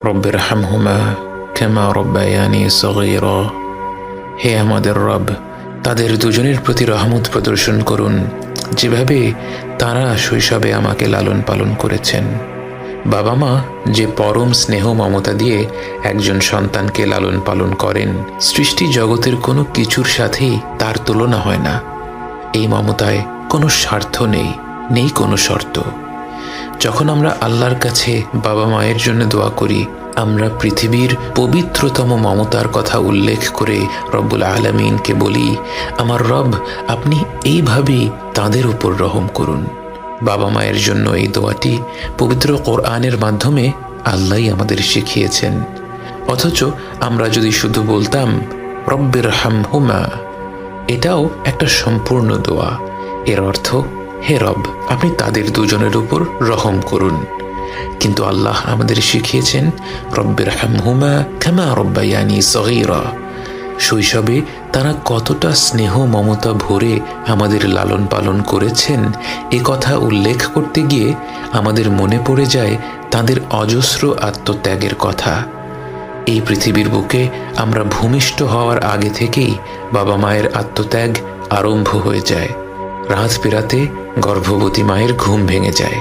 রব্বিরহামহুমা কামা রব্বায়ানি সগীরা। হে আমাদের রব, তাদের দুজনের প্রতি রহমত প্রদর্শন করুন, যেভাবে তারা শৈশবে আমাকে লালন পালন করেছেন। বাবা মা যে পরম স্নেহ মমতা দিয়ে একজন সন্তানকে লালন পালন করেন, সৃষ্টি জগতের কোনো কিছুর সাথেই তার তুলনা হয় না। এই মমতায় কোনো স্বার্থ নেই, নেই কোনো শর্ত। যখন আমরা আল্লাহর কাছে বাবা মায়ের জন্য দোয়া করি, আমরা পৃথিবীর পবিত্রতম মমতার কথা উল্লেখ করে রব্বুল আলামিনকে বলি, আমার রব, আপনি এইভাবেই তাদের উপর রহম করুন। বাবা মায়ের জন্য এই দোয়াটি পবিত্র কোরআনের মাধ্যমে আল্লাহই আমাদের শিখিয়েছেন। অথচ আমরা যদি শুধু বলতাম রব্বিরহামহুমা, এটাও একটা সম্পূর্ণ দোয়া। এর অর্থ, হে রব, আপনি তাদের দুজনের উপর রহম করুন। কিন্তু আল্লাহ আমাদের শিখিয়েছেন রব্বিরহামহুমা কামা রব্বায়ানি সগীরা। শৈশবে তারা কতটা স্নেহ মমতা ভরে আমাদের লালন পালন করেছেন, এ কথা উল্লেখ করতে গিয়ে আমাদের মনে পড়ে যায় তাদের অজস্র আত্মত্যাগের কথা। এই পৃথিবীর বুকে আমরা ভূমিষ্ঠ হওয়ার আগে থেকেই বাবা মায়ের আত্মত্যাগ আরম্ভ হয়ে যায়। রাত পেরাতে গর্ভবতী মায়ের ঘুম ভেঙে যায়,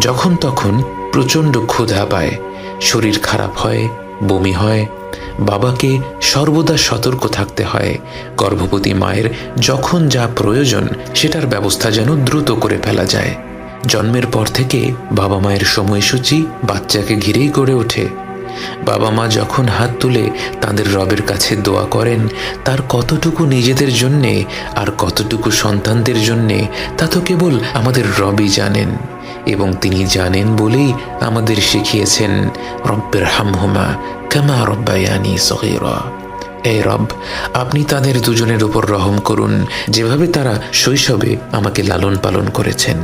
যখন তখন প্রচণ্ড ক্ষুধা পায়, শরীর খারাপ হয়, বমি হয়। বাবাকে সর্বদা সতর্ক থাকতে হয়, গর্ভবতী মায়ের যখন যা প্রয়োজন সেটার ব্যবস্থা যেন দ্রুত করে ফেলা যায়। জন্মের পর থেকে বাবা মায়ের সময়সূচি বাচ্চাকে ঘিরেই গড়ে ওঠে। বাবা মা যখন হাত তুলে তাদের রবের কাছে দোয়া করেন, তার কতটুকু নিজেদের জন্যে আর কতটুকু সন্তানদের জন্যে তা তো কেবল আমাদের রবই জানেন। এবং তিনি জানেন বলেই আমাদের শিখিয়েছেন রব্বিরহামহুমা কামা রব্বায়ানি সগীরা। এই রব, আপনি তাদের দুজনের উপর রহম করুন, যেভাবে তারা শৈশবে আমাকে লালন পালন করেছেন।